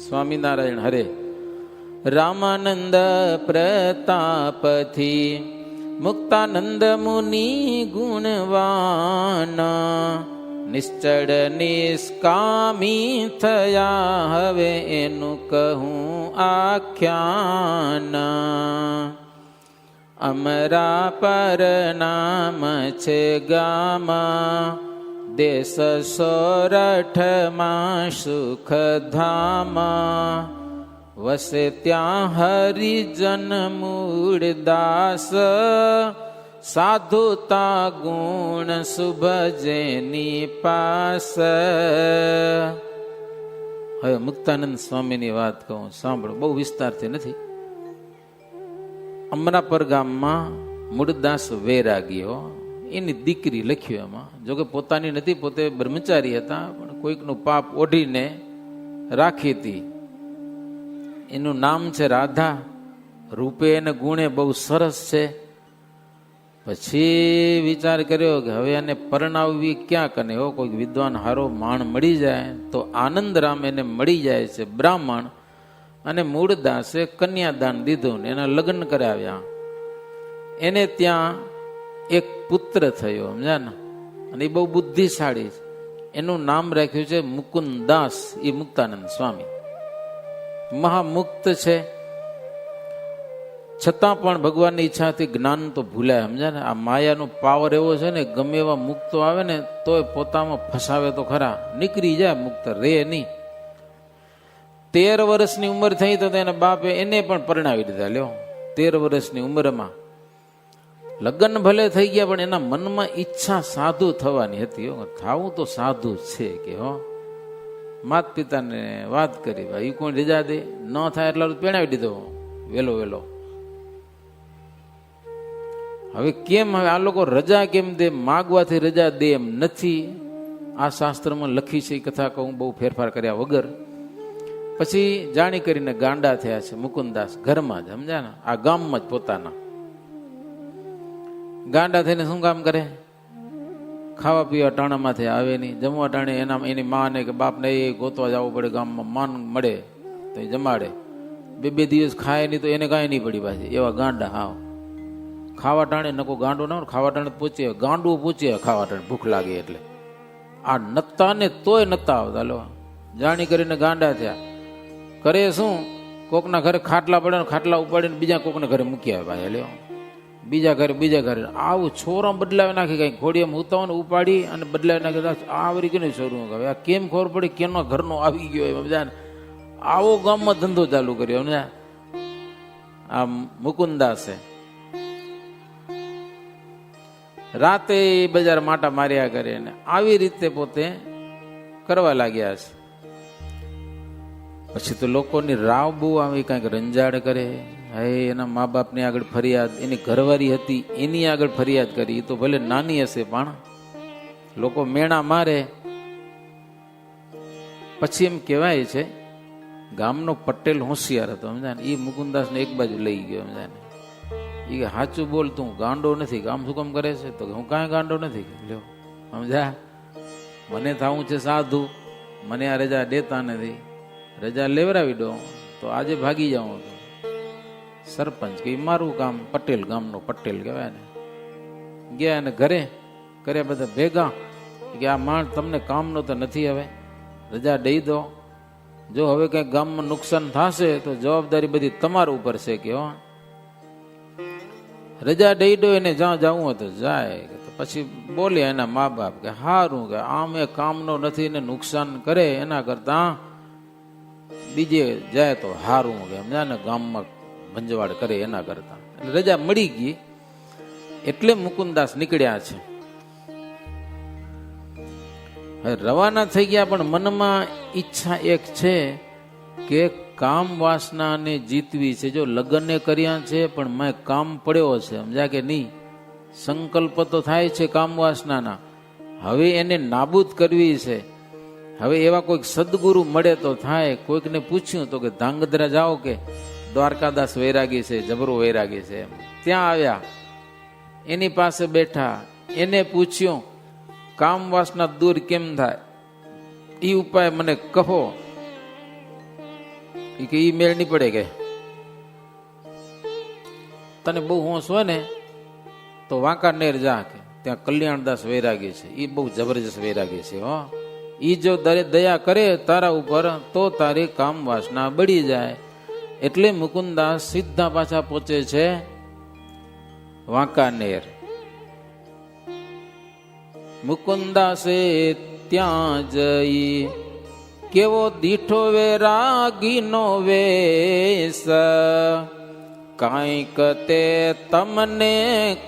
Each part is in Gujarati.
સ્વામિનારાયણ હરે. રામાનંદ પ્રતાપથી મુક્તાનંદ મુનિ ગુણવાના, નિશ્ચળ નિષ્કામી થયા હવે એનું કહું આખ્યાન. અમરા પર નામ છે ગામા, દેશ સોરઠમાં સુખધામા, વસે ત્યાં હરિજન મૂળ દાસ, સાધુતા ગુણ સુભજેની પાસ. હવે મુક્તાનંદ સ્વામીની વાત કહું, સાંભળો, બહુ વિસ્તારથી નથી. અમરાપર ગામમાં મૂળદાસ વૈરાગીઓ, એની દીકરી લખ્યું એમાં. જોકે પોતાની નથી, પોતે બ્રહ્મચારી હતા, પણ કોઈકનું પાપ ઓઢીને રાખી હતી. એનું નામ છે રાધા. રૂપે અને ગુણે બહુ સરસ છે. પછી વિચાર કર્યો કે હવે એને પરણાવવી ક્યાં કને હો, કોઈ વિદ્વાન હારો માણ મળી જાય તો. આનંદરામ એને મળી જાય છે, બ્રાહ્મણ, અને મૂળદાસે કન્યાદાન દીધું ને એના લગ્ન કરાવ્યા. એને ત્યાં એક પુત્ર થયો, સમજ્યા ને, અને એ બહુ બુદ્ધિશાળી છે. એનું નામ રાખ્યું છે મુકુંદાસ. એ મુક્તાનંદ સ્વામી મહામુક્ત છે, છતાં પણ ભગવાનની ઈચ્છાથી જ્ઞાન તો ભૂલાય, સમજ્યા ને. આ માયાનો પાવર એવો છે ને, ગમે એવા મુક્તો આવે ને તોય પોતામાં ફસાવે તો ખરા, નીકળી જાય મુક્ત, રે નહીં. 13 વર્ષની ઉંમર થઈ તો તેના બાપે એને પણ પરણાવી દીધા. લ્યો, 13 વર્ષની ઉંમરમાં લગ્ન ભલે થઈ ગયા, પણ એના મનમાં ઈચ્છા સાધુ થવાની હતી. થાવું તો સાધુ છે કે હો. માત પિતાને વાત કરી, ભાઈ કોણ રજા દે, ન થાય એટલા પહેણાવી દીધો વેલો વેલો. હવે કેમ, હવે આ લોકો રજા કેમ દે, માગવાથી રજા દે એમ નથી. આ શાસ્ત્રમાં લખી છે, એ કથા કહું બહુ ફેરફાર કર્યા વગર. પછી જાણી કરીને ગાંડા થયા છે મુકુંદાસ, ઘરમાં જ, સમજ્યા ને, આ ગામમાં જ પોતાના. ગાંડા થઈને શું કામ કરે? ખાવા પીવા ટાણામાંથી આવે નહીં, જમવા ટાણે એની માને કે બાપને એ ગોતવા જવું પડે, ગામમાં માન મળે તો એ જમાડે. 2 દિવસ ખાય નહીં તો એને કાંઈ નહીં પડી પાછી. એવા ગાંડા. હાવ ખાવા ટાણે નકો ગાંડો ના, ખાવા ટાણે પૂછીએ, ગાંડું પૂછીએ ખાવા ટાણે, ભૂખ લાગે એટલે. આ નતા ને તોય નતા આવતા. લો, જાણી કરીને ગાંડા થયા. કરે શું, કોકના ઘરે ખાટલા પડે, ખાટલા ઉપાડીને બીજા કોકના ઘરે મૂકી આવે ભાઈ. લ્યો, બીજા ઘરે આવું છોરા બદલાવી નાખી. કઈ ઘોડીએ ઉતાવને ઉપાડી અને બદલાવી નાખી. આવરી કે છોરું હવે આ કેમ ખબર પડી કેનો ઘરનો આવી ગયો? સમજા ને, આવો ગામમાં ધંધો ચાલુ કર્યો. સમજા, આ મુકુંદાસે રાતે બજાર માટા માર્યા કરે ને આવી રીતે પોતે કરવા લાગ્યા છે. પછી તો લોકોની રાવ બહુ આવી, કઈક રંજાડ કરે. હે, એના મા બાપની આગળ ફરિયાદ, એની ઘરવાળી હતી એની આગળ ફરિયાદ કરી. એ તો ભલે નાની હશે પણ લોકો મેણા મારે. પછી એમ કહેવાય છે ગામનો પટેલ હોશિયાર હતો, સમજા ને. એ મુકુંદાસને એક બાજુ લઈ ગયો, સમજા ને. એ સાચું બોલ, તું ગાંડો નથી, કામ શું કામ કરે છે? તો હું કાંઈ ગાંડો નથી. લ્યો, સમજા, મને થવું છે સાધુ, મને આ રજા દેતા નથી, રજા લેવડાવી દો તો આજે ભાગી જાઉં. તો સરપંચ કે મારું કામ, પટેલ, ગામનો પટેલ કહેવાય ને. ગયા અને ઘરે કર્યા બધા ભેગા કે આ માણ તમને કામનો તો નથી, હવે રજા દઈ દો. જો હવે કંઈક ગામમાં નુકસાન થશે તો જવાબદારી બધી તમારા ઉપર છે કે હો. રજા દઈ દો એને, જ્યાં જવું હોય તો જાય. પછી બોલ્યા એના મા બાપ કે હારું, કે આમ એ કામનો નથી ને નુકસાન કરે એના કરતા બીજે જાય તો હારું, કે સમજા ને, ગામમાં ભંજવાડ કરે એના કરતા. એટલે રજા મળી ગઈ એટલે મુકુંદાસ નીકળ્યા છે. હવે રવાના થઈ ગયા, પણ મનમાં ઈચ્છા એક છે કે કામ વાસનાને જીતવી છે. જો લગ્ન કર્યા છે પણ મેં કામ પડ્યો છે, સમજ્યા કે નહીં? સંકલ્પ તો થાય છે કામ વાસનાના, હવે એને નાબૂદ કરવી છે. હવે એવા કોઈક સદગુરુ મળે તો થાય. કોઈકને પૂછ્યું તો કે ધાંગધ્રા જાઓ, કે દ્વારકાદાસ વૈરાગી છે, જબરો વૈરાગી છે. ત્યાં આવ્યા, એની પાસે બેઠા, એને પૂછ્યું કામ વાસના દૂર કેમ થાય, એ ઉપાય મને કહો. એ કે ઈ મેળ નહીં પડે કે તને બહુ હોશ હોય ને તો વાંકાનેર જા કે ત્યાં કલ્યાણદાસ વૈરાગી છે, એ બહુ જબરજસ્ત વૈરાગી છે હો. ઈ જો દયા કરે તારા ઉપર તો તારી કામ વાસના બળી જાય. એટલે મુકુંદાસ સીધા પાછા પહોંચે છે વાંકાનેર. મુકુંદાસે ત્યાં જઈ કેવો દીઠો વૈરાગીનો વેશ, કાંઈક તે તમને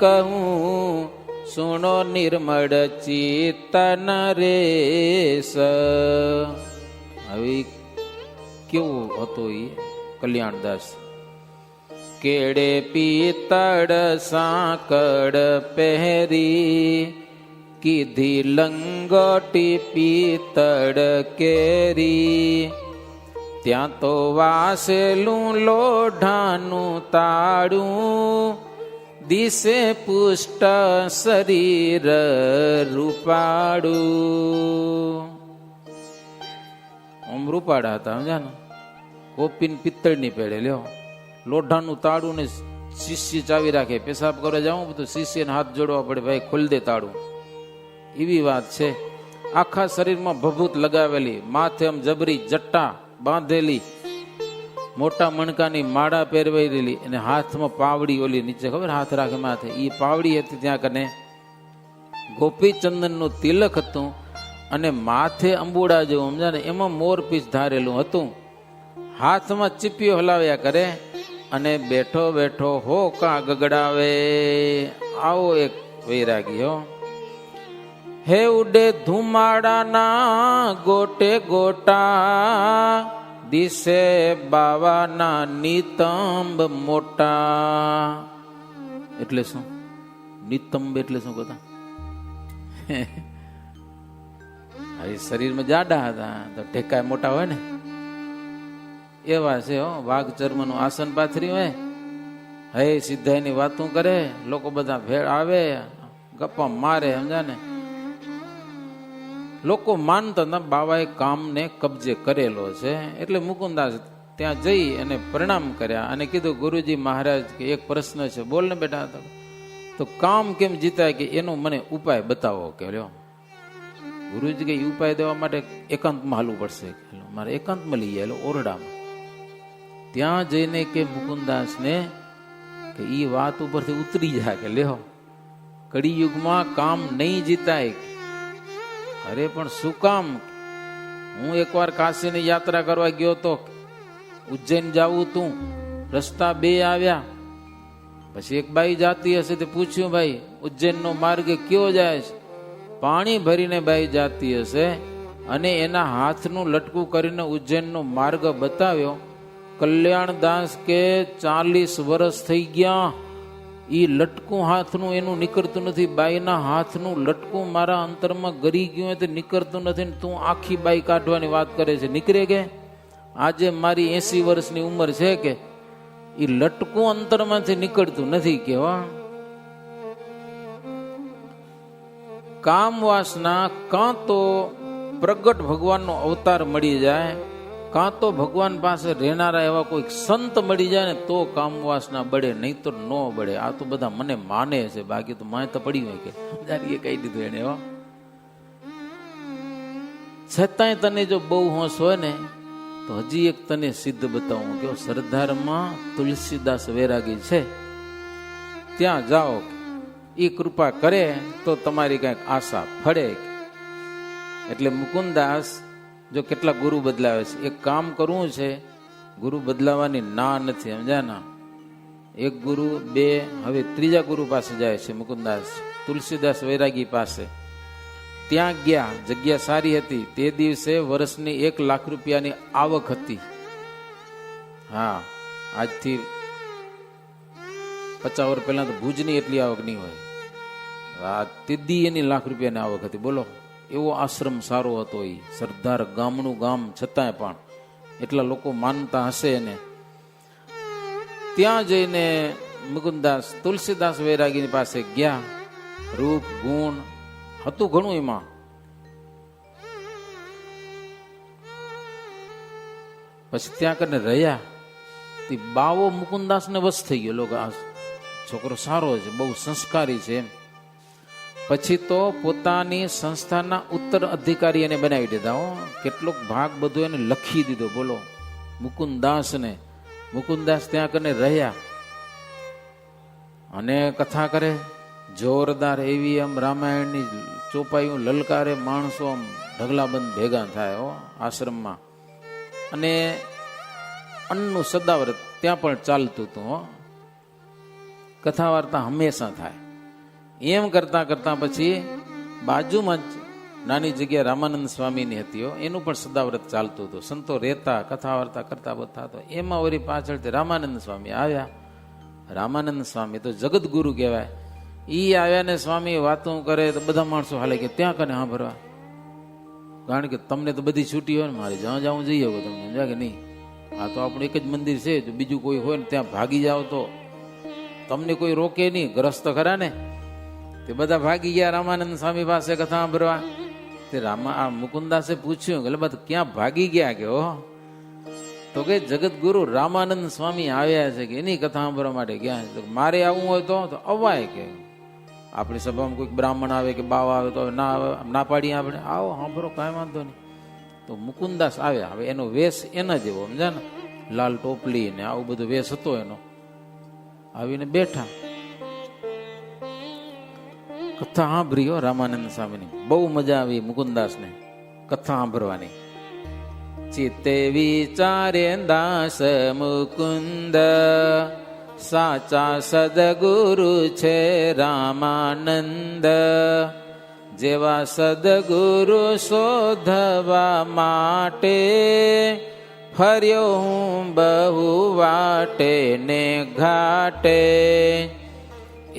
કહું સુણો નિર્મળ ચિત્તન રેશ. હવે કેવું હતું એ કલ્યાણદાસ? કેડે પિત્તળ સાંકળ પહેરી, કીધી લંગોટી પિત્તળ કેરી, ત્યાં તો વાસેલું લોઢાનું તાળું, દિશે પુષ્ટ શરીર રૂપાળું. આમ રૂપાળા હતા સમજા ને, કોપીન પિત્તળની પેડે લ્યો, લોઢાનું તાળું ને શિષ્ય ચાવી રાખે. પેશાબ કરવા જાઉં બધું શિષ્યને હાથ જોડવા પડે, ભાઈ ખોલી દે તાળું. એવી વાત છે. આખા શરીરમાં ભભૂત લગાવેલી, માથે આમ જબરી જટ્ટા બાંધેલી, મોટા મણકાની માળા પહેરવેલી, અને હાથમાં પાવડી ઓલી નીચે ખબર હાથ રાખે માથે, એ પાવડી હતી ત્યાં કને. ગોપીચંદન નું તિલક હતું અને માથે અંબુડા જેવું સમજા ને એમાં મોરપીંછ ધારેલું હતું. હાથમાં ચીપીઓ હલાવ્યા કરે અને બેઠો બેઠો હો કા ગગડાવે. આવો એક વૈરાગી હો. હે ઉડે ધુમાડાના ગોટે ગોટા, દિશે બાવાના નિતંબ મોટા. એટલે શું નિતંબ એટલે શું કહેતા? હવે શરીરમાં જાડા હતા તો ટેકાય મોટા હોય ને, એવા છે હો. વાઘ ચર્મનું આસન પાથરી હોય, હે સિદ્ધાઈની વાતું કરે, લોકો બધા ભેળ આવે, ગપ્પા મારે સમજા ને. લોકો માનતા હતા બાવાએ કામને કબજે કરેલો છે. એટલે મુકુંદાસ ત્યાં જઈ અને પ્રણામ કર્યા અને કીધું, ગુરુજી મહારાજ કે એક પ્રશ્ન છે, બોલ ને બેટા. તો કામ કેમ જીતાય કે એનો મને ઉપાય બતાવો કે લ્યો. ગુરુજી કે ઉપાય દેવા માટે એકાંતમાં હાલવું પડશે. મારે એકાંતમાં લઈ આવેલો ઓરડામાં. ત્યાં જઈને કે મુકુંદાસ ને કે ઈ વાત ઉપરથી ઉતરી જાય કે લ્યો, કળિયુગમાં કામ નહીં જીતાય. અરે પણ શું કામ? હું એકવાર કાશીની યાત્રા કરવા ગયો તો, ઉજ્જૈન જાવું તું, રસ્તા બે આવ્યા. પછી એક બાઈ જાતી હશે તે પૂછ્યું, ભાઈ ઉજ્જૈનનો માર્ગ કયો જાય છે? પાણી ભરીને બાઈ જાતી હશે અને એના હાથનું લટકું કરીને ઉજ્જૈનનો માર્ગ બતાવ્યો. કલ્યાણદાસ કે 40 વર્ષ થઈ ગયા, ઈ લટકું હાથનું એનું નીકળતું નથી. બાઈના હાથનું લટકું મારા અંતરમાં ગરી ગયું હોય તો નીકળતું નથી ને તું આખી બાઈ કાઢવાની વાત કરે છે. નીકળે કે? આજે મારી 80 વર્ષની ઉંમર છે કે ઈ લટકું અંતરમાંથી નીકળતું નથી કે. કામ વાસના કાં તો પ્રગટ ભગવાનનો અવતાર મળી જાય, કાં તો ભગવાન પાસે રહેનારા એવા કોઈ સંત મળી જાય ને તો કામ વાસના બળે, નહીં તો ન બળે. આ તો બધા મને માને છે, બાકી તો માય તો પડી હોય કે કહી દીધું એને. છતાંય તને જો બહુ હોશ હોય ને તો હજી એક તને સિદ્ધ બતાવું કે સરદારમાં તુલસીદાસ વૈરાગી છે, ત્યાં જાઓ, એ કૃપા કરે તો તમારી કઈક આશા ફળે. એટલે મુકુંદાસ જો કેટલા ગુરુ બદલાવે છે. એક કામ કરવું છે, ગુરુ બદલાવાની ના નથી સમજાના. એક ગુરુ, બે, હવે ત્રીજા ગુરુ પાસે જાય છે મુકુંદાસ, તુલસીદાસ વૈરાગી પાસે. ત્યાં ગયા, જગ્યા સારી હતી. તે દિવસે વર્ષની 1 લાખ રૂપિયાની આવક હતી. હા, આજથી 50 વર્ષ પહેલા તો ભુજની એટલી આવક નહીં હોય. આ તીધી એની 1 લાખ રૂપિયાની આવક હતી. બોલો, એવો આશ્રમ સારો હતો. એ સરદાર ગામનું ગામ છતાંય પણ એટલા લોકો માનતા હશે એને. ત્યાં જઈને મુકુંદાસ તુલસીદાસ વૈરાગીની પાસે ગયા. રૂપ ગુણ હતું ઘણું એમાં. પછી ત્યાં કરીને રહ્યા. તે બાવો મુકુંદાસને વશ થઈ ગયો, લોકો આ છોકરો સારો છે, બહુ સંસ્કારી છે એમ. પછી તો પોતાની સંસ્થાના ઉત્તર અધિકારી એને બનાવી દીધા. હો, કેટલોક ભાગ બધો એને લખી દીધો. બોલો, મુકુંદાસને. મુકુંદાસ ત્યાં કરીને રહ્યા અને કથા કરે જોરદાર એવી. આમ રામાયણની ચોપાઈઓ લલકારે, માણસો આમ ઢગલાબંધ ભેગા થાય હો આશ્રમમાં. અને અન્નનું સદાવ્રત ત્યાં પણ ચાલતું હતું. હો, કથા વાર્તા હંમેશા થાય. એમ કરતા કરતા પછી બાજુમાં જ નાની જગ્યા રામાનંદ સ્વામીની હતી. એનું પણ સદાવ્રત ચાલતું હતું. સંતો રહેતા, કથા વાર્તા કરતા બધા. તો એમાં વળી પાછળથી રામાનંદ સ્વામી આવ્યા. રામાનંદ સ્વામી તો જગતગુરુ કહેવાય. ઈ આવ્યા ને સ્વામી વાતો કરે તો બધા માણસો હાલે કે ત્યાં કને સાંભળવા. કારણ કે તમને તો બધી છૂટી હોય ને, મારે જ્યાં જાઉં જઈ આવો. તમને સમજ્યા કે નહીં? આ તો આપણું એક જ મંદિર છે. જો બીજું કોઈ હોય ને ત્યાં ભાગી જાઓ તો તમને કોઈ રોકે નહીં. ગ્રસ્ત ખરા ને, તે બધા ભાગી ગયા રામાનંદ સ્વામી પાસે કથા સાંભળવા. તે આ મુકુંદાસે પૂછ્યું કે બધા ક્યાં ભાગી ગયા? કે હો, તો કે જગતગુરુ રામાનંદ સ્વામી આવ્યા છે કે એની કથા સાંભળવા માટે ગયા છે. મારે આવવું હોય તો અવાય. કે આપણી સભામાં કોઈ બ્રાહ્મણ આવે કે બાવા આવે તો ના પાડીએ આપણે, આવો સાંભળો, કાંઈ વાંધો નહીં. તો મુકુંદાસ આવ્યા. હવે એનો વેશ એના જેવો, સમજ્યા ને, લાલ ટોપલી ને આવું બધું વેશ હતો એનો. આવીને બેઠા, કથા સાંભળી રામાનંદ સ્વામીની. બહુ મજા આવી મુકુંદાસને કથા સાંભળવાની. ચિત્તે વિચારે દાસ મુકુંદ, સાચા સદગુરુ છે રામાનંદ. જેવા સદગુરુ શોધવા માટે ફર્યો હું બહુ વાટે ને ઘાટે.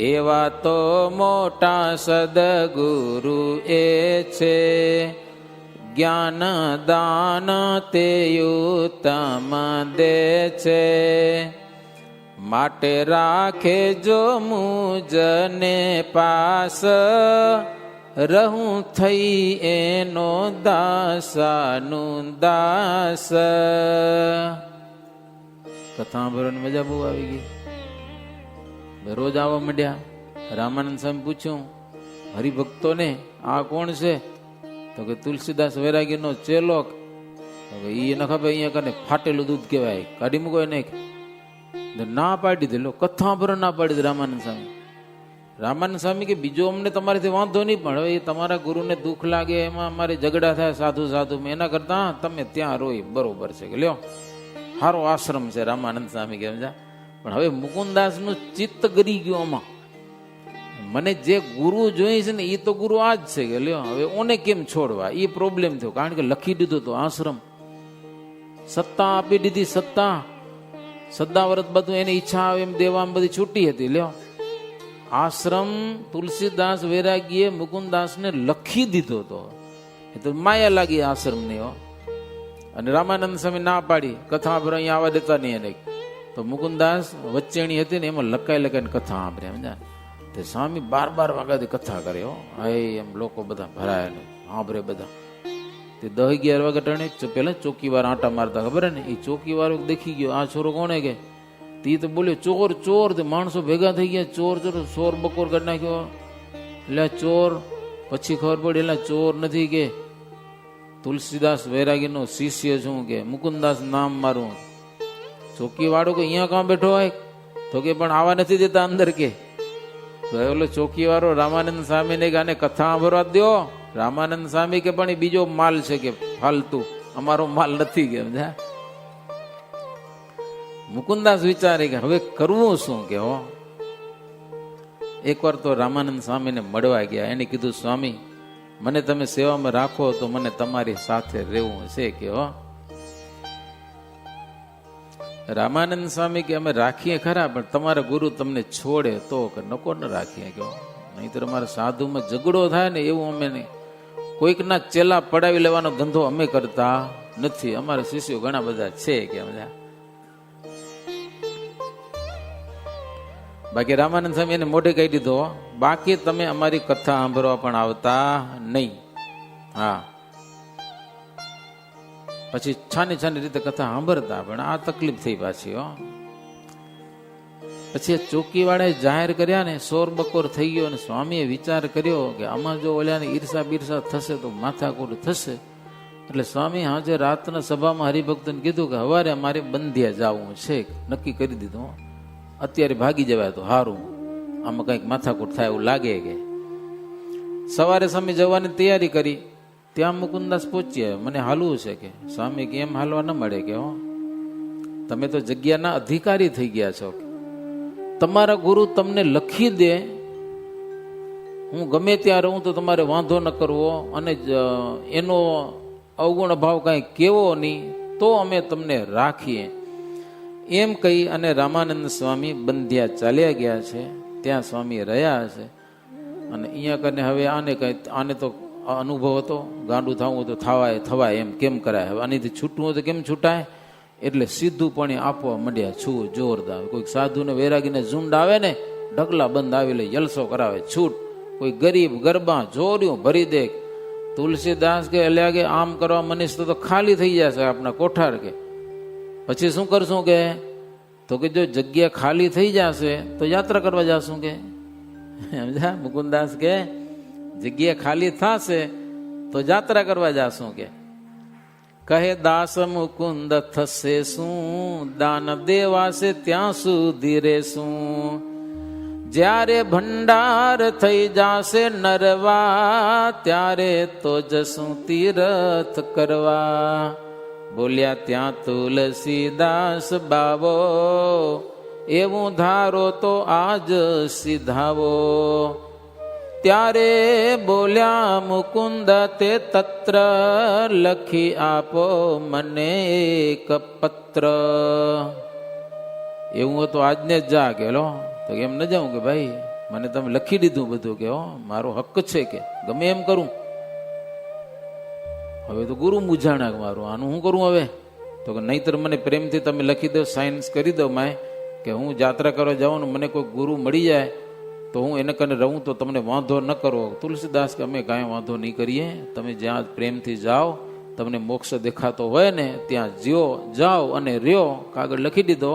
એવા તો મોટા સદગુરુ એ છે, જ્ઞાન દાન તે ઉત્તમ દે છે. માટે રાખે જો મુજને પાસ, રહું થઈ એનો દાસાનું દાસ. કથા સાંભળવાની મજા બહુ આવી ગઈ. રોજ આવવા માંડ્યા. રામાનંદ સ્વામી પૂછ્યું હરિભક્તોને, આ કોણ છે? તો કે તુલસીદાસ વૈરાગીનો ચેલો. એ ન ખબર, અહીંયા કને ફાટેલું દૂધ કહેવાય, કાઢી મૂકો એને. ના પાડી દે, કથા ભરો ના પાડી દે રામાનંદ સ્વામી. રામાનંદ સ્વામી કે બીજો અમને તમારાથી વાંધો નહીં, પણ હવે તમારા ગુરુને દુઃખ લાગે, એમાં અમારે ઝઘડા થાય સાધુ સાધુ, એના કરતા તમે ત્યાં રોઈ બરોબર છે. કે લ્યો, સારો આશ્રમ છે રામાનંદ સ્વામી કે. સમજા? પણ હવે મુકુંદાસ નું ચિત્ત ગરી ગયું આમાં. મને જે ગુરુ જોઈ છે ને એ તો ગુરુ આ જ છે. કે લ્યો, હવે ઓને કેમ છોડવા? એ પ્રોબ્લેમ થયો. કારણ કે લખી દીધું તો આશ્રમ, સત્તા આપી દીધી. સત્તા, સદાવ્રત બધું એની ઈચ્છા આવે એમ દેવામાં બધી છૂટી હતી. લ્યો, આશ્રમ તુલસીદાસ વૈરાગીએ મુકુંદાસને લખી દીધો હતો. એ તો માયા લાગી આશ્રમની. અને રામાનંદ સ્વામી ના પાડી, કથા પર અહીંયા આવવા દેતા નહીં એને. તો મુકુંદાસ વચ્ચેણી હતી ને એમાં લખાઈ લખાઈને કથા સાંભળે. સમજા? તે સ્વામી 12 વાગ્યાથી કથા કરે. એમ લોકો બધા ભરાય ને સાંભળે બધા. તે 10-11 વાગે ટાણે પેલા ચોકીવાર આંટા મારતા, ખબર ને? એ ચોકીવાળો દેખી ગયો, આ છોરો કોણે? કે તે તો બોલ્યો ચોર ચોર. તે માણસો ભેગા થઈ ગયા, ચોર ચોર, શોર બકોર કરી નાખ્યો. એટલે ચોર. પછી ખબર પડી એટલે ચોર નથી, કે તુલસીદાસ વૈરાગીનો શિષ્ય છું, કે મુકુંદાસ નામ મારું. ચોકી વાળો કે અહીંયા કાં બેઠો હોય? તો કે પણ આવા નથી દેતા અંદર. કે તો ઓલો ચોકી વાળો રામાનંદ સ્વામી ને ગાને કથા સાંભળવા દો. રામાનંદ સ્વામી કે પણ એ બીજો માલ છે, કે ફાલતુ, અમારો માલ નથી. કે સમજા? મુકુંદાસ વિચારે કે હવે કરવું શું? કે એકવાર તો રામાનંદ સ્વામીને મળવા ગયા. એને કીધું, સ્વામી મને તમે સેવામાં રાખો તો મને તમારી સાથે રહેવું છે. કે રામાનંદ સ્વામી કે અમે રાખીએ ખરા, પણ તમારા ગુરુ તમને છોડે તો. કે નકો ન રાખીએ. કે નહીતર અમારા સાધુમાં ઝઘડો થાય ને એવું અમે નહીં. કોઈકના ચેલા પડાવી લેવાનો ધંધો અમે કરતા નથી. અમારા શિષ્યો ઘણા બધા છે. કે બાકી રામાનંદ સ્વામી એને મોઢે કહી દીધો, બાકી તમે અમારી કથા સાંભળવા પણ આવતા નહીં. હા, પછી છાની રીતે કથા સાંભળતા, પણ આ તકલીફ થઈ પાછી હો. પછી ચોકી વાળાએ જાહેર કર્યા ને, સોર બકોર થઈ ગયો, અને સ્વામીએ વિચાર કર્યો કે આમાં જો ઓલાની ઈર્ષા બીર્ષા થશે તો માથાકૂટ થશે. એટલે સ્વામી હાજે રાતના સભામાં હરિભક્તને કીધું કે હવારે મારે બંધિયા જવું છે, નક્કી કરી દીધું, અત્યારે ભાગી જવાય તો સારું, આમાં કંઈક માથાકૂટ થાય એવું લાગે. કે સવારે સ્વામી જવાની તૈયારી કરી. ત્યાં મુકુંદાસ પહોંચ્યા, મને હાલવું છે. કે સ્વામી કે એમ હાલવા ન મળે. કે હો, તમે તો જગ્યાના અધિકારી થઈ ગયા છો, તમારા ગુરુ તમને લખી દે, હું ગમે ત્યાં રહું તો તમારે વાંધો ન કરવો, અને એનો અવગુણ ભાવ કાંઈ કેવો નહીં, તો અમે તમને રાખીએ. એમ કહી અને રામાનંદ સ્વામી બંધિયા ચાલ્યા ગયા છે. ત્યાં સ્વામી રહ્યા છે. અને અહીંયા કરીને હવે આને તો અનુભવ હતો, ગાંડું થવું તો થવાય એમ કેમ કરાય, હવે આનીથી છૂટવું હોય તો કેમ છૂટાય. એટલે સીધું પણ આપવા માંડ્યા, છું જોરદાર. કોઈક સાધુ ને વૈરાગીને ઝુંડ આવે ને, ઢગલા બંધ આવી લે, જલસો કરાવે, છૂટ. કોઈ ગરીબ ગરબા જોર્યું ભરી દે. તુલસીદાસ કે અલ્યા કે આમ કરવા મનીષ તો ખાલી થઈ જશે આપણા કોઠાર. કે પછી શું કરશું? કે તો કે જો જગ્યા ખાલી થઈ જશે તો યાત્રા કરવા જશું. કે સમજા મુકુંદાસ કે જગ્યા ખાલી થશે તો યાત્રા કરવા જશું. કે કહે દાસ મુકુંદ થશે શું, દાન દેવાશે ત્યાં સુધી રેશું. જ્યારે ભંડાર થઈ જાશે નરવા, ત્યારે તો જશું તીરથ કરવા. બોલ્યા ત્યાં તુલસીદાસ બાવો, એવું ધારો તો આજ સીધાવો. ત્યારે બોલ્યા મુકુંદ તે તત્ર, લખી આપો મને એક પત્ર. એવું હતું આજને જ જા. કે લો તો એમ ન જાઉં કે ભાઈ મને તમે લખી દીધું બધું. કે મારો હક છે, કે ગમે એમ કરું. હવે તો ગુરુ મૂંઝાણા મારું, આનું શું કરું હવે? તો કે નહીતર મને પ્રેમથી તમે લખી દો, સાયન્સ કરી દો માય, કે હું યાત્રા કરવા જાઉં ને મને કોઈ ગુરુ મળી જાય તો હું એને કને રહું તો તમને વાંધો ન કરો. તુલસીદાસ કે અમે કાંઈ વાંધો નહીં કરીએ, તમે જ્યાં પ્રેમથી જાઓ, તમને મોક્ષ દેખાતો હોય ને ત્યાં જાઓ અને રહ્યો. કાગળ લખી દીધો,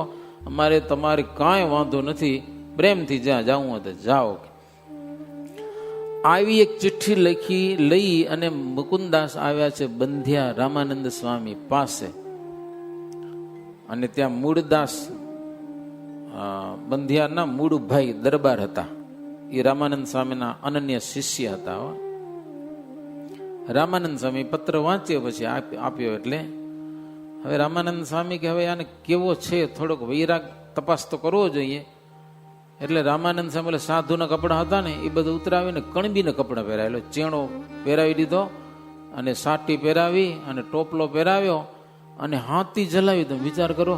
અમારે તમારે કાંઈ વાંધો નથી, પ્રેમથી જ્યાં જવું હોય તો જાઓ. આવી એક ચિઠ્ઠી લઈ અને મુકુંદાસ આવ્યા છે બંધિયા રામાનંદ સ્વામી પાસે. અને ત્યાં મૂળદાસ બંધિયાના મૂળભાઈ દરબાર હતા, એ રામાનંદ સ્વામીના અનન્ય શિષ્ય હતા. રામાનંદ સ્વામી પત્ર વાંચ્યો પછી આપ્યો. એટલે હવે રામાનંદ સ્વામી કે હવે આને કેવો છે, થોડોક વૈરાગ તપાસ તો કરવો જોઈએ. એટલે રામાનંદ સ્વામી સાધુના કપડા હતા ને એ બધું ઉતરાવીને કણબીના કપડા પહેરાયેલો, ચેણો પહેરાવી દીધો અને સાટી પહેરાવી અને ટોપલો પહેરાવ્યો અને હાથી જલાવી. તમે વિચાર કરો,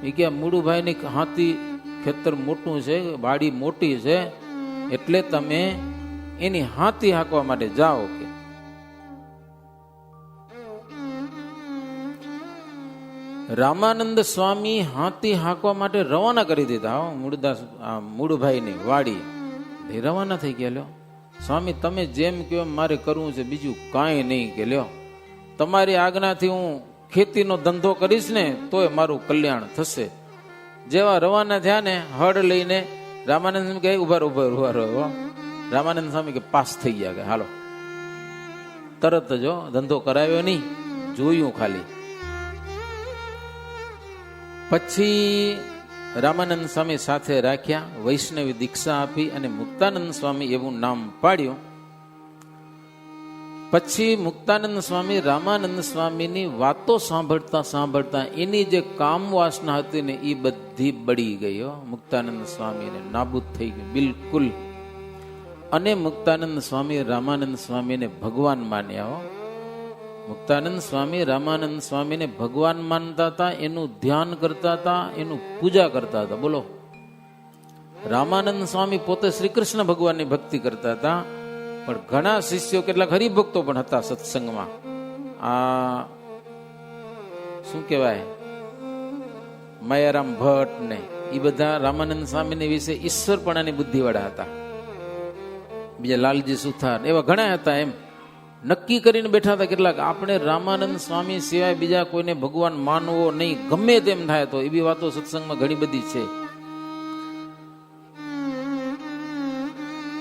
એ કે મૂળુભાઈ ની હાથી ખેતર મોટું છે, વાડી મોટી છે, એટલે તમે એની હાથી હાંકવા માટે જાઓ. કે રામાનંદ સ્વામી હાથી હાંકવા માટે રવાના કરી દીધા. મૂળભાઈ ની વાડી રવાના થઈ ગયા. લ્યો સ્વામી તમે જેમ કહો મારે કરવું છે, બીજું કાંઈ નહીં. કે લ્યો તમારી આજ્ઞાથી હું ખેતીનો ધંધો કરીશ ને તોય મારું કલ્યાણ થશે. જેવા રવાના થયા ને હળ લઈને, રામાનંદ સ્વામી કહે ઉભા રહો. રામાનંદ સ્વામી કે પાસ થઈ ગયા. કે હાલો, તરત જ ધંધો કરાવ્યો નહીં, જોયું ખાલી. પછી રામાનંદ સ્વામી સાથે રાખ્યા, વૈષ્ણવી દીક્ષા આપી અને મુક્તાનંદ સ્વામી એવું નામ પાડ્યું. પછી મુક્તાનંદ સ્વામી રામાનંદ સ્વામીની વાતો સાંભળતા સાંભળતા એની જે કામ વાસના હતી ને એ બધી બળી ગઈ. મુક્તાનંદ સ્વામીને નાબૂદ થઈ ગઈ બિલકુલ. અને મુક્તાનંદ સ્વામી રામાનંદ સ્વામીને ભગવાન માન્યા. મુક્તાનંદ સ્વામી રામાનંદ સ્વામીને ભગવાન માનતા હતા, એનું ધ્યાન કરતા હતા, એનું પૂજા કરતા હતા. બોલો, રામાનંદ સ્વામી પોતે શ્રી કૃષ્ણ ભગવાનની ભક્તિ કરતા હતા, પણ ઘણા શિષ્યો, કેટલાક હરિભક્તો પણ હતા સત્સંગમાં. આ શું કહેવાય, માયારામ ભટ્ટ ને એ બધા રામાનંદ સ્વામીને વિશે ઈશ્વરપણાની બુદ્ધિવાળા હતા. બીજા લાલજી સુથાર એવા ઘણા હતા. એમ નક્કી કરીને બેઠા હતા કેટલાક, આપણે રામાનંદ સ્વામી સિવાય બીજા કોઈને ભગવાન માનવો નહીં, ગમે તેમ થાય તો. એવી વાતો સત્સંગમાં ઘણી બધી છે.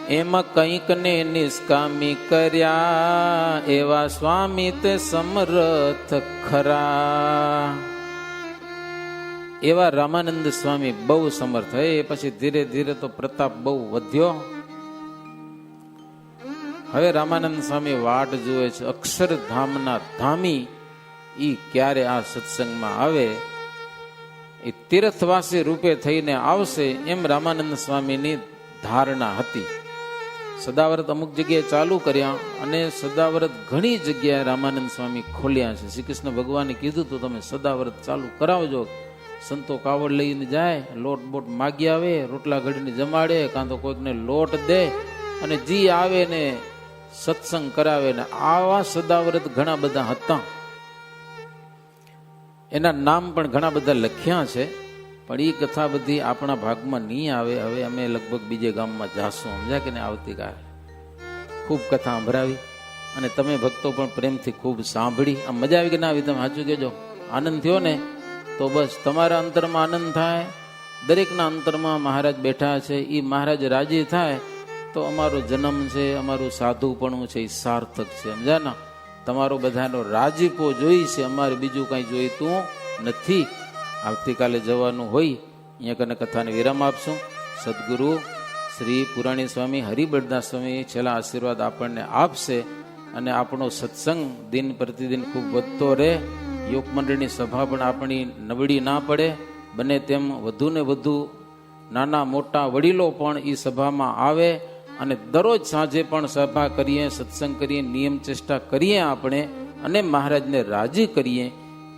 એમાં કંઈક ને નિષ્કામી કર્યા, એવા સ્વામી તે સમર્થ ખરા. એવા રામાનંદ સ્વામી બહુ સમર્થ. એ પછી ધીરે ધીરે તો પ્રતાપ બહુ વધ્યો. હવે રામાનંદ સ્વામી વાટ જુએ છે અક્ષરધામના ધામી ઈ ક્યારે આ સત્સંગમાં આવે, એ તીર્થવાસી રૂપે થઈને આવશે, એમ રામાનંદ સ્વામીની ધારણા હતી. સદાવ્રત અમુક જગ્યાએ ચાલુ કર્યા અને સદાવ્રત ઘણી જગ્યાએ રામાનંદ સ્વામી ખોલ્યા છે. શ્રી કૃષ્ણ ભગવાને કીધું તો તમે સદાવ્રત ચાલુ કરાવજો. સંતો કાવડ લઈને જાય, લોટ બોટ માગી આવે, રોટલા ઘડીને જમાડે, કાં તો કોઈકને લોટ દે અને જી આવે ને સત્સંગ કરાવે. ને આવા સદાવ્રત ઘણા બધા હતા. એના નામ પણ ઘણા બધા લખ્યા છે, પણ એ કથા બધી આપણા ભાગમાં નહીં આવે. હવે અમે લગભગ બીજે ગામમાં જાશું, સમજ્યા કે ને? આવતીકાલે ખૂબ કથા સંભળાવી અને તમે ભક્તો પણ પ્રેમથી ખૂબ સાંભળી. આમ મજા આવી કે ના આવી? તમે સાચું કહેજો. આનંદ થયો ને? તો બસ તમારા અંતરમાં આનંદ થાય, દરેકના અંતરમાં મહારાજ બેઠા છે, એ મહારાજ રાજી થાય તો અમારો જન્મ છે, અમારું સાધુપણું છે એ સાર્થક છે, સમજ્યા ને? તમારો બધાનો રાજીપો જોઈ છે, અમારે બીજું કાંઈ જોઈતું નથી. આવતીકાલે જવાનું હોય, અહીંયા કને કથાને વિરામ આપશું. સદગુરુ શ્રી પુરાણી સ્વામી હરિબળદાસ સ્વામી છેલ્લા આશીર્વાદ આપણને આપશે અને આપણો સત્સંગ દિન પ્રતિદિન ખૂબ વધતો રહે. યોગ મંડળની સભા પણ આપણી નબળી ના પડે, બને તેમ વધુ ને વધુ નાના મોટા વડીલો પણ એ સભામાં આવે અને દરરોજ સાંજે પણ સભા કરીએ, સત્સંગ કરીએ, નિયમ ચેષ્ટા કરીએ આપણે અને મહારાજને રાજી કરીએ,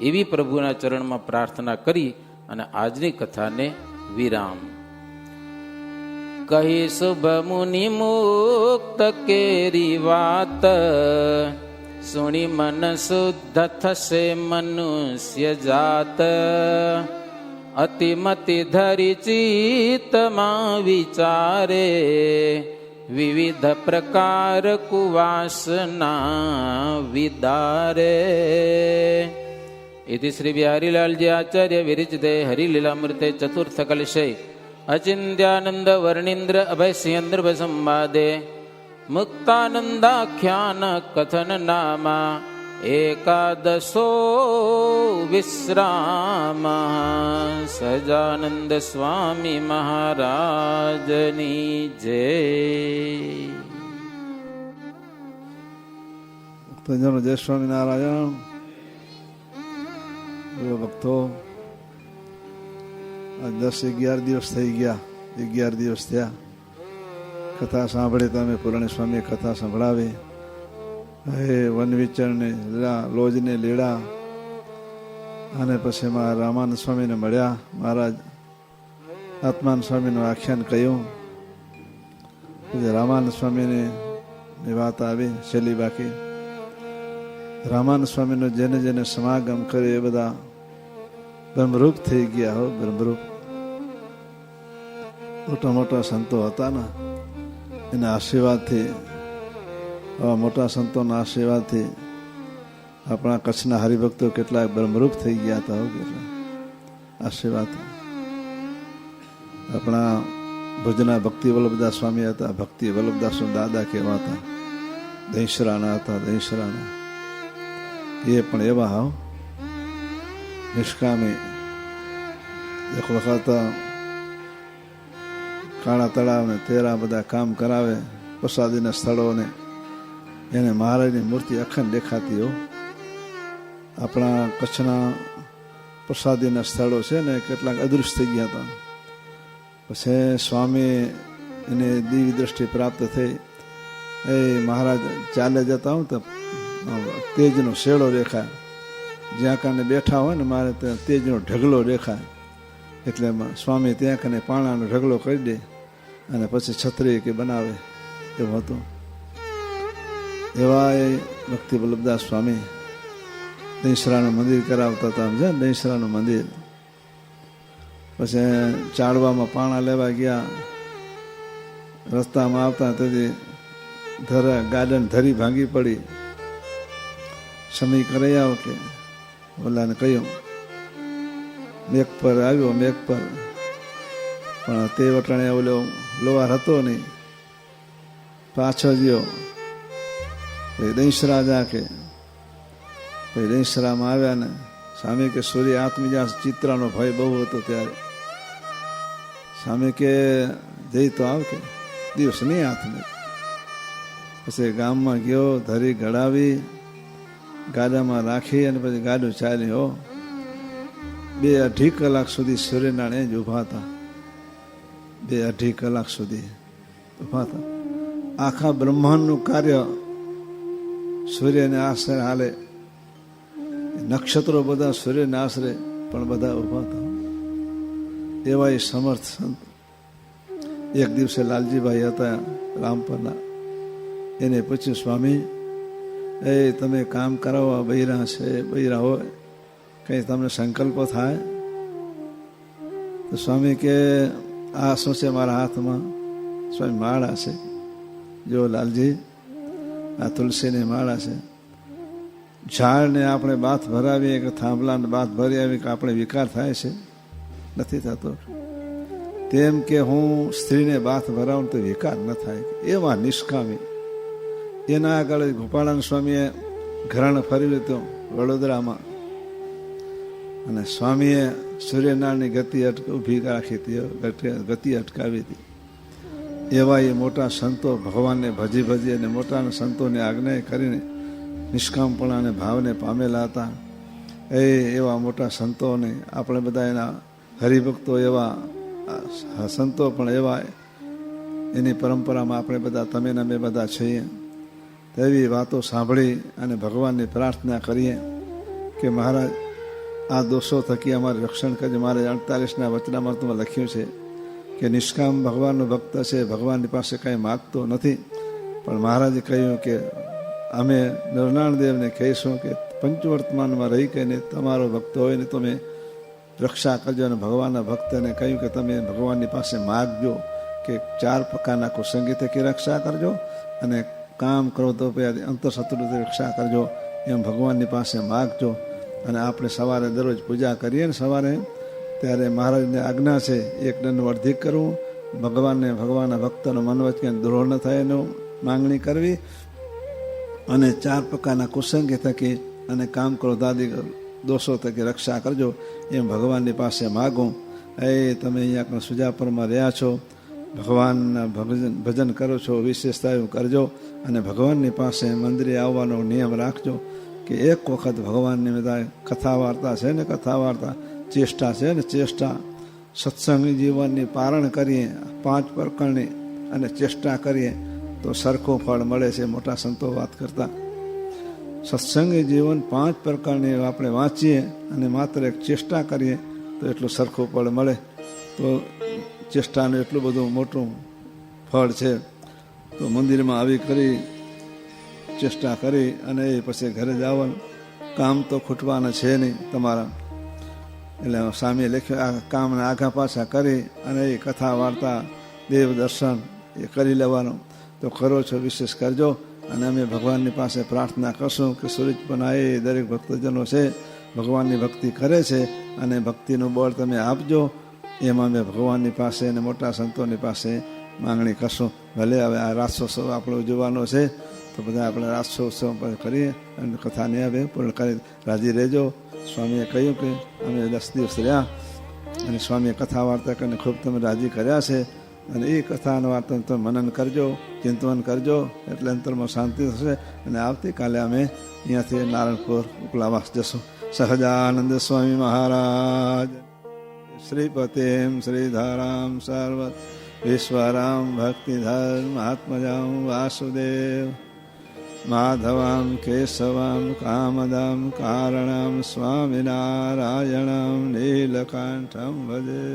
એવી પ્રભુના ચરણમાં પ્રાર્થના કરી અને આજની કથાને વિરામ. કહી શુભ મુનિ મુક્ત કેરી વાત, સુણી મન શુદ્ધ થશે મનુષ્ય જાત. અતિમતિ ધરી ચિત્તમાં વિચારે, વિવિધ પ્રકાર કુવાસના વિદારે. इति श्री बिहारीलाल जी आचार्य विरचिते हरिलीलामृते चतुर्थ कलशे अचिंत्यानंद वर्णींद्र अभय सिंह संवादे मुक्तानंदाख्यान कथन नामा एकादशो विश्राम. सजानंद स्वामी महाराजनी जय. जय स्वामी नारायण. ભક્તો, આ 10-11 દિવસ થઈ ગયા, 11 દિવસ થયા કથા સાંભળી. તમે પુરાણી સ્વામીએ કથા સંભળાવી. હવે વન વિચરને લોજને લેડા અને પછી મારા રામાનંદ સ્વામીને મળ્યા. મહારાજ આત્માનંદ સ્વામીનું આખ્યાન કહ્યું. પછી રામાનંદ સ્વામીની વાત આવી છેલ્લી બાકી. રામાનંદ સ્વામીનો જેને જેને સમાગમ કરે એ બધા બ્રહ્મરૂપ થઈ ગયા. હો, બ્રહ્મરૂપ. મોટા મોટા સંતો હતા ને, એના આશીર્વાદથી, આવા મોટા સંતોના આશીર્વાદથી આપણા કચ્છના હરિભક્તો કેટલાક બ્રહ્મરૂપ થઈ ગયા હતા. હો, કેટલા આશીર્વાદ. આપણા ભુજના ભક્તિ વલ્લભદાસ સ્વામી હતા. ભક્તિ વલ્લભદાસ દાદા કહેવાતા. દહીંસરાના હતા, દહીંસરાના. એ પણ એવા હાવ નિષ્કામી. એક વખત કાળા તળાવને તેરા બધા કામ કરાવે, પ્રસાદીના સ્થળોને, એને મહારાજની મૂર્તિ અખંડ દેખાતી. હો, આપણા કચ્છના પ્રસાદીના સ્થળો છે ને કેટલાક અદૃશ્ય થઈ ગયા હતા. પછી સ્વામી એને દિવ્ય દ્રષ્ટિ પ્રાપ્ત થઈ. એ મહારાજ ચાલે જતા હું તો તેજનો શેડો દેખાય. જ્યાં કાને બેઠા હોય ને મારે ત્યાં તેજનો ઢગલો દેખાય. એટલે સ્વામી ત્યાં કને પાણાનો ઢગલો કરી દે અને પછી છત્રી કે બનાવે. એવું હતું. એવા એ ભક્તિ વલ્લભદાસ સ્વામી દહીંસરાનું મંદિર કરાવતા હતા. સમજે, દહીંસરાનું મંદિર. પછી ચાળવામાં પાણા લેવા ગયા. રસ્તામાં આવતા તેથી ગાર્ડન ધરી ભાંગી પડી. સમય કરી આવો કે ઓલાને કહ્યું. મેઘ પર આવ્યો, મેઘ પર, પણ તે વટાણે ઓલો લોહાર હતો નહીં, પાછળ ગયો. પછી દહીંસરા જા કે પછી દહીંસરામાં આવ્યા ને સામે કે સૂર્ય આત્મીજા ચિત્રાનો ભય બહુ હતો ત્યારે. સામે કે જઈ તો આવ કે દિવસ નહીં હાથમાં. પછી ગામમાં ગયો, ધરી ઘડાવી ગાડામાં રાખી અને પછી ગાડું ચાલી. હો 2-2.5 કલાક સુધી સૂર્યનારાયણ જ ઊભા હતા. 2-2.5 કલાક સુધી ઊભા હતા. આખા બ્રહ્માંડનું કાર્ય સૂર્યને આશરે હાલે. નક્ષત્રો બધા સૂર્યને આશરે પણ બધા ઊભા હતા. એવા એ સમર્થ સંત. એક દિવસે લાલજીભાઈ હતા રામપરના, એને પૂછ્યું, સ્વામી એ તમે કામ કરાવવા બૈરા છે, બૈરા હોય કંઈ તમને સંકલ્પ થાય? તો સ્વામી કે આ શું છે મારા હાથમાં? સ્વામી માળા છે. જો લાલજી, આ તુલસીની માળા છે. ઝાડને આપણે બાથ ભરાવીએ કે થાંભલાને બાથ ભરી આવીએ કે આપણે વિકાર થાય છે? નથી થતો. તેમ કે હું સ્ત્રીને બાથ ભરાવું તો વિકાર ન થાય. એવા નિષ્કામી. એના આગળ ગોપાળાન સ્વામીએ ઘરાણ ફર્યું હતું વડોદરામાં, અને સ્વામીએ સૂર્યનારાયણની ગતિ ઊભી રાખી હતી, ગતિ અટકાવી હતી. એવા એ મોટા સંતો ભગવાનને ભજી ભજી અને મોટા સંતોને આજ્ઞા કરીને નિષ્કામપણાને ભાવને પામેલા હતા. એવા મોટા સંતોને આપણે બધા એના હરિભક્તો, એવા સંતો પણ એવા એની પરંપરામાં આપણે બધા તમે ને અમે બધા છીએ. તેવી વાતો સાંભળી અને ભગવાનની પ્રાર્થના કરીએ કે મહારાજ આ દોષો થકી અમારે રક્ષણ કરજે. મારે 48ના વચનામૃતમાં લખ્યું છે કે નિષ્કામ ભગવાનનો ભક્ત છે, ભગવાનની પાસે કંઈ માગતો નથી. પણ મહારાજે કહ્યું કે અમે નરનાણદેવને કહીશું કે પંચવર્તમાનમાં રહી કહીને તમારો ભક્ત હોય ને તમે રક્ષા કરજો. અને ભગવાનના ભક્તને કહ્યું કે તમે ભગવાનની પાસે માગજો કે 4 પ્રકારના કુસંગી થકી રક્ષા કરજો, અને કામ કરો તો અંતરશત્રુથી રક્ષા કરજો, એમ ભગવાનની પાસે માગજો. અને આપણે સવારે દરરોજ પૂજા કરીએ ને સવારે, ત્યારે મહારાજને આજ્ઞા છે 1 દંડ અધિક કરવું, ભગવાનના ભક્તનો મન વચ્ચે દ્રોહ ન થાય એનું માંગણી કરવી, અને 4 પ્રકારના કુસંગી થકી અને કામ ક્રોધાદિ દોષો થકી રક્ષા કરજો, એમ ભગવાનની પાસે માગું. તમે અહીંયા સુજાપરમાં રહ્યા છો, ભગવાનના ભજન કરો છો, વિશેષતા એવું કરજો. અને ભગવાનની પાસે મંદિરે આવવાનો નિયમ રાખજો કે એક વખત ભગવાનની બધા કથા વાર્તા છે ને, કથા વાર્તા ચેષ્ટા છે ને, ચેષ્ટા સત્સંગી જીવનની પારણ કરીએ 5 પ્રકરણની અને ચેષ્ટા કરીએ તો સરખું ફળ મળે છે. મોટા સંતો વાત કરતા સત્સંગી જીવન 5 પ્રકારની આપણે વાંચીએ અને માત્ર એક ચેષ્ટા કરીએ તો એટલું સરખું ફળ મળે. તો ચેષ્ટાનું એટલું બધું મોટું ફળ છે. તો મંદિરમાં આવી કરી ચેષ્ટા કરી અને એ પછી ઘરે જવાનું. કામ તો ખૂટવાના છે નહીં તમારા. એટલે સ્વામીએ લખ્યું આ કામને આઘા પાછા કરી અને એ કથા વાર્તા દેવ દર્શન એ કરી લેવાનું. તો કરો છો વિશેષ કરજો. અને અમે ભગવાનની પાસે પ્રાર્થના કરશું કે સૂરજપના એ દરેક ભક્તજનો છે ભગવાનની ભક્તિ કરે છે અને ભક્તિનું બળ તમે આપજો. એમાં અમે ભગવાનની પાસે અને મોટા સંતોની પાસે માંગણી કરશું. ભલે હવે આ રાસોત્સવ આપણો ઉજવવાનો છે તો બધા આપણે રાસોત્સવ કરીએ અને કથાને હવે પૂર્ણ કરી રાજી રહેજો. સ્વામીએ કહ્યું કે અમે 10 દિવસ રહ્યા અને સ્વામીએ કથા વાર્તા કરીને ખૂબ તમે રાજી કર્યા છે. અને એ કથાના વાર્તાનું તમે મનન કરજો, ચિંતન કરજો, એટલે અંતરમાં શાંતિ થશે. અને આવતીકાલે અમે અહીંયાથી નારાયણપુર ઉપલાવાસ જશું. સહજાનંદ સ્વામી મહારાજ શ્રીપતિમ શ્રીધારામ સર્વત વિશ્વરામ ભક્તિધર મહાત્મજામ વાસુદેવ માધવામ કેશવામ કામદામ કારણમ સ્વામિનારાયણમ નીલકંઠમ ભજે.